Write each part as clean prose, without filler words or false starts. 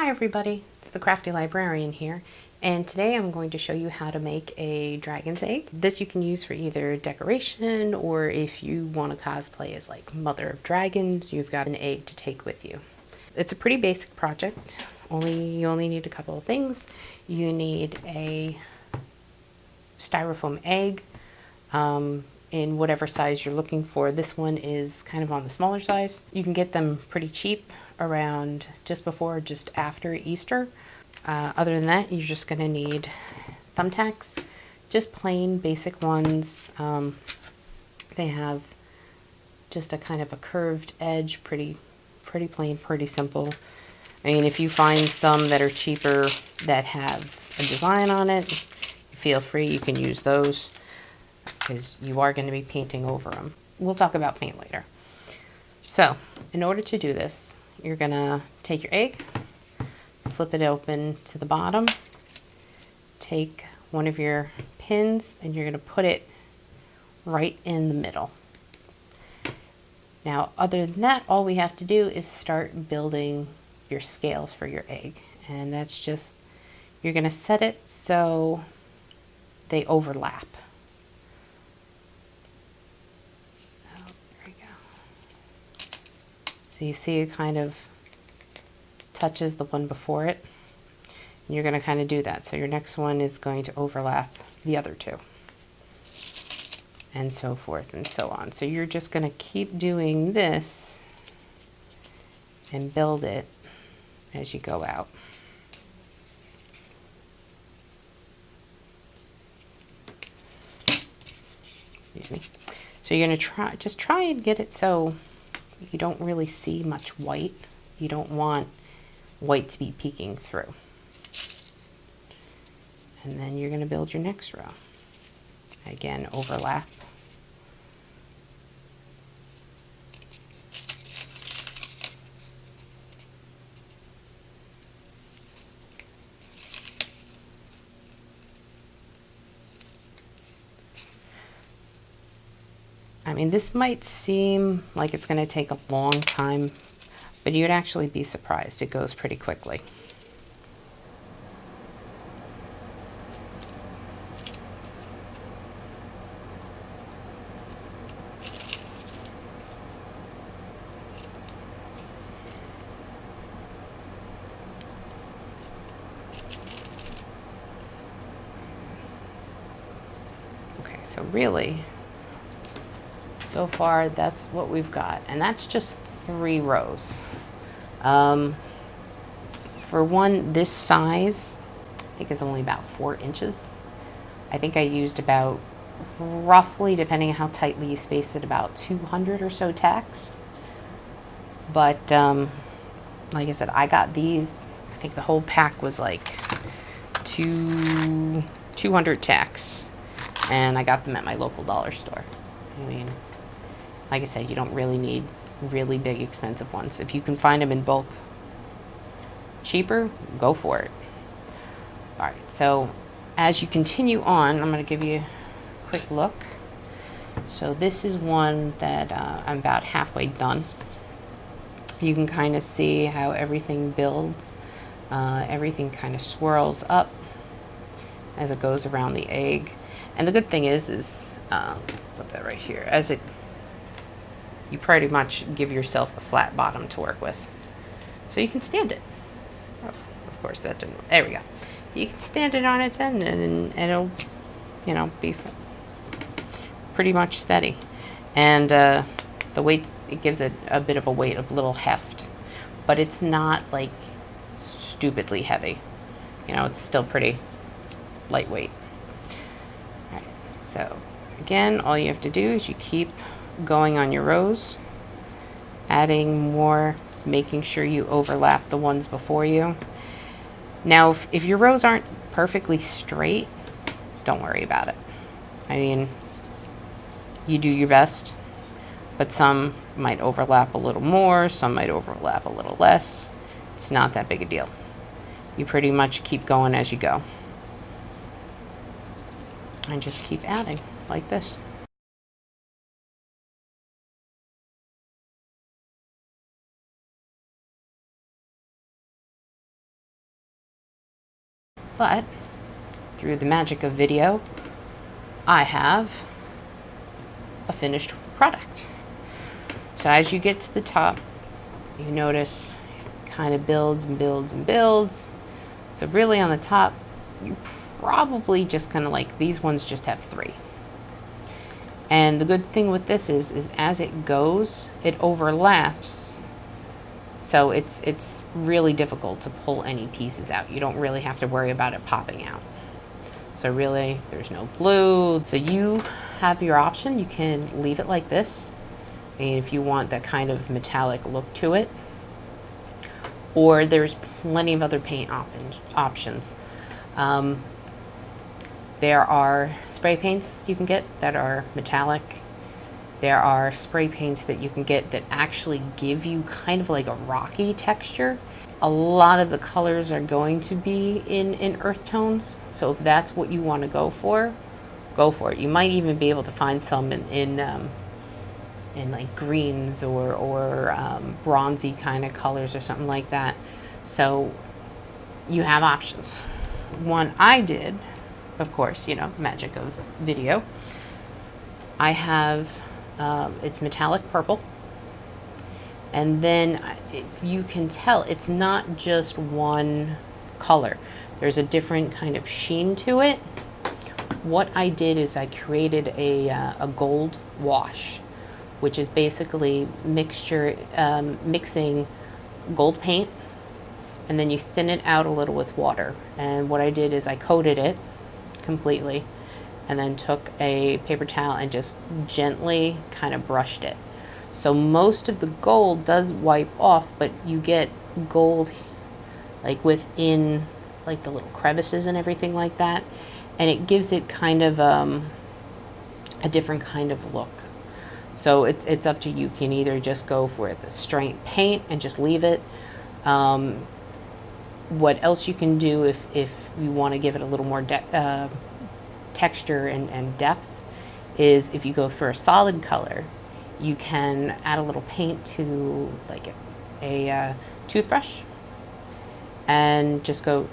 Hi everybody, it's the Crafty Librarian here, and today I'm going to show you how to make a dragon's egg. This you can use for either decoration or if you want to cosplay as like Mother of Dragons, you've got an egg to take with you. It's a pretty basic project. You only need a couple of things. You need a styrofoam egg in whatever size you're looking for. This one is kind of on the smaller size. You can get them pretty cheap around just before or just after Easter. Other than that, you're just going to need thumbtacks, just plain basic ones. They have just a kind of a curved edge, pretty plain, pretty simple. I mean, if you find some that are cheaper that have a design on it, feel free, you can use those because you are going to be painting over them. We'll talk about paint later. So, in order to do this, you're going to take your egg, flip it open to the bottom, take one of your pins, and you're going to put it right in the middle. Now, other than that, all we have to do is start building your scales for your egg. And that's just, you're going to set it so they overlap. So you see it kind of touches the one before it. And you're going to kind of do that. So your next one is going to overlap the other two. And so forth and so on. So you're just going to keep doing this and build it as you go out. Excuse me. So you're going to just try and get it so you don't really see much white. You don't want white to be peeking through. And then you're going to build your next row. Again, overlap. I mean, this might seem like it's going to take a long time, but you'd actually be surprised. It goes pretty quickly. Okay, so really, so far, that's what we've got, and that's just 3 rows. For one this size, I think it's only about 4 inches. I think I used about, roughly, depending on how tightly you space it, about 200 or so tacks. But like I said, I got these, I think the whole pack was like 200 tacks, and I got them at my local dollar store. I mean, like I said, you don't really need really big, expensive ones. If you can find them in bulk cheaper, go for it. All right, so as you continue on, I'm going to give you a quick look. So this is one that I'm about halfway done. You can kind of see how everything builds. Everything kind of swirls up as it goes around the egg. And the good thing is let's put that right here, you pretty much give yourself a flat bottom to work with. So you can stand it. Of course that didn't, there we go. You can stand it on its end and it'll, you know, be pretty much steady. And the weight, it gives it a bit of a weight, a little heft. But it's not like stupidly heavy. You know, it's still pretty lightweight. All right, so again, all you have to do is you keep going on your rows, adding more, making sure you overlap the ones before you. Now, if your rows aren't perfectly straight, don't worry about it. I mean, you do your best, but some might overlap a little more, some might overlap a little less. It's not that big a deal. You pretty much keep going as you go. And just keep adding like this. But through the magic of video, I have a finished product. So as you get to the top, you notice it kind of builds and builds and builds. So really on the top, you probably just kind of like, these ones just have 3. And the good thing with this is as it goes, it overlaps. So it's really difficult to pull any pieces out. You don't really have to worry about it popping out. So really, there's no glue. So you have your option. You can leave it like this, and if you want that kind of metallic look to it. Or there's plenty of other paint options. There are spray paints you can get that are metallic. There are spray paints that you can get that actually give you kind of like a rocky texture. A lot of the colors are going to be in earth tones, so if that's what you want to go for it. You might even be able to find some in like greens or bronzy kind of colors or something like that. So you have options. One I did, of course, you know, magic of video. I have, it's metallic purple. And then if you can tell, it's not just one color. There's a different kind of sheen to it. What I did is I created a gold wash, which is basically mixing gold paint, and then you thin it out a little with water. And what I did is I coated it completely, and then took a paper towel and just gently kind of brushed it. So most of the gold does wipe off, but you get gold like within like the little crevices and everything like that. And it gives it kind of a different kind of look. So it's up to you. You can either just go for the straight paint and just leave it. What else you can do if you want to give it a little more texture and depth is if you go for a solid color, you can add a little paint to like a toothbrush and just go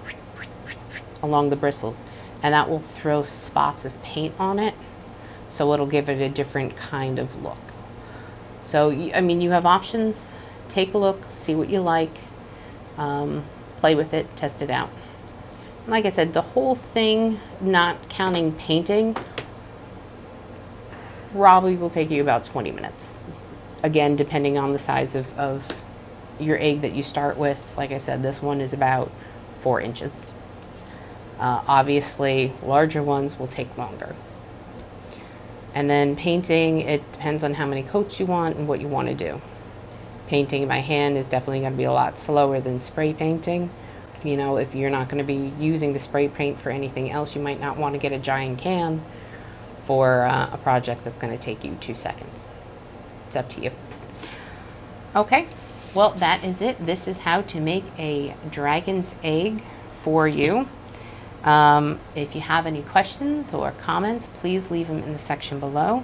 along the bristles, and that will throw spots of paint on it, so it'll give it a different kind of look. So I mean, you have options. Take a look, see what you like, play with it, test it out. Like I said, the whole thing, not counting painting, probably will take you about 20 minutes. Again, depending on the size of your egg that you start with. Like I said, this one is about 4 inches. Obviously, larger ones will take longer. And then painting, it depends on how many coats you want and what you want to do. Painting by hand is definitely going to be a lot slower than spray painting. You know, if you're not going to be using the spray paint for anything else, you might not want to get a giant can for a project that's going to take you 2 seconds. It's up to you. Okay, well, that is it. This is how to make a dragon's egg for you. If you have any questions or comments, please leave them in the section below.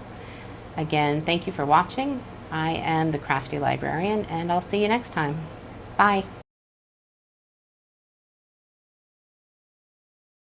Again, thank you for watching. I am the Crafty Librarian, and I'll see you next time. Bye.